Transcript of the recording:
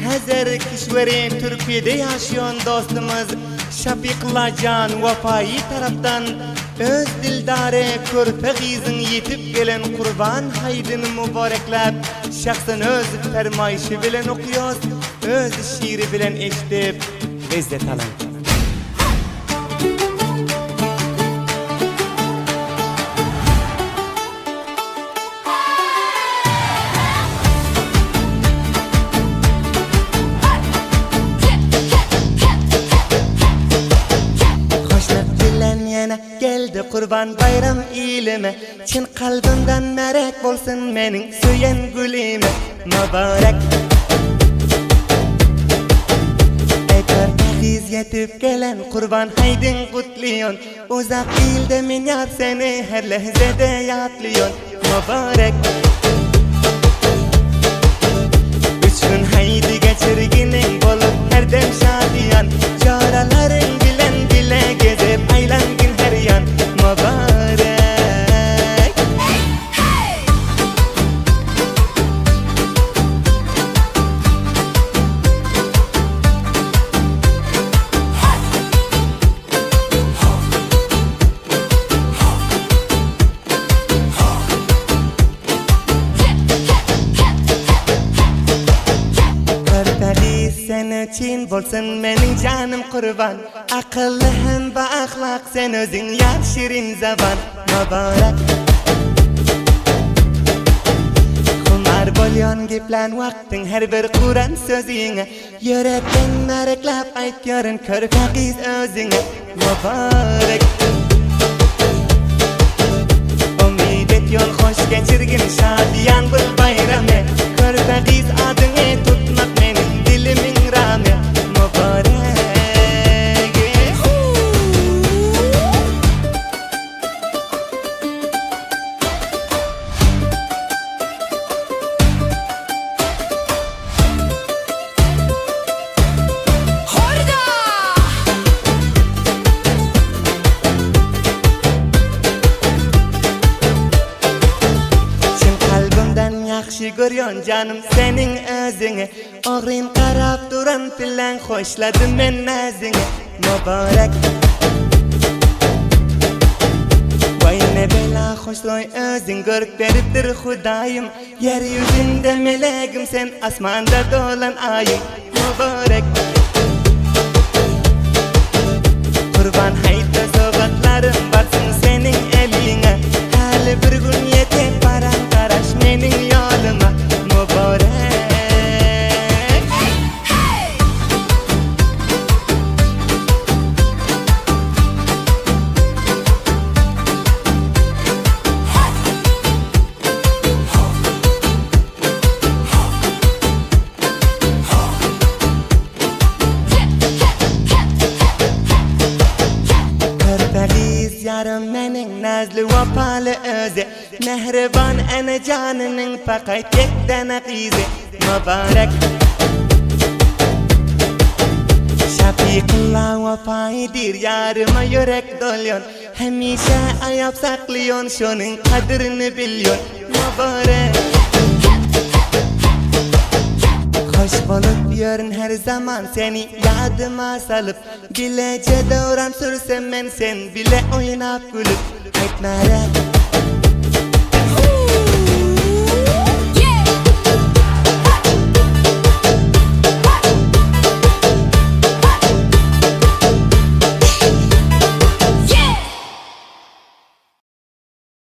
Hazır kişilerin Türkiye'de yaşayan dostumuz Şafiqullah Can Vafayi taraftan öz dildare körpegizin yetip gelen Kurban haydını mübareklep şahsın öz fermayışı bilen okuyoruz, öz şiiri bilen eşitip lezzet alın. Geldi Kurban bayram ilime, çin kalbimden merek bolsun mening söyyen gülime mübarek. Körpegiz yetip gelen Kurban haydin kutluyon, uzak ilde min yar seni her lehzede yatlıyon mübarek. 3 gün haydi geçirginin bolup her dem şadiyan, çaraların bilen bile gezip aylangin her yan mübarek. Sen için bolsun mening canım kurban, akıllı hem ba ahlak sen özün yar şirin zaban mübarek. Kumar bolyon geplan vaktin her bir Kur'an sözüne, yürekten mereklap aytyorun körpegiz özüne mübarek. Umid etyon hoş geçirgin şadiyan bu bayramı, körpegiz adını tutmak mening dilimin rame mübarek. Yaxşı görüyorsun canım senin özünü, oğrin qarab duran bilen hoşladım men nazını mübarek. Vay ne bela hoşloy özün görüp beriptir Hudayım, yeryüzünde meleğim sen asmanda dolan ayım mübarek. Kurban hayda soğuklarım varsın senin eline, hali bir gün yetek paran karaş mening yoluma mübarek. Körpegiz yarım mening nazlı vapalı özü, mehriban ana canının fakat tek dana qizi mübarek. Şafiqullah Vafayidir yarıma yürek dolyon, hemişe ayap saklyon şunun kadrini bilyon mübarek. Hoş bolup yörün her zaman seni yadıma salıp, bilece doğran sürsem men sen bile oynap gülüp aytmarek.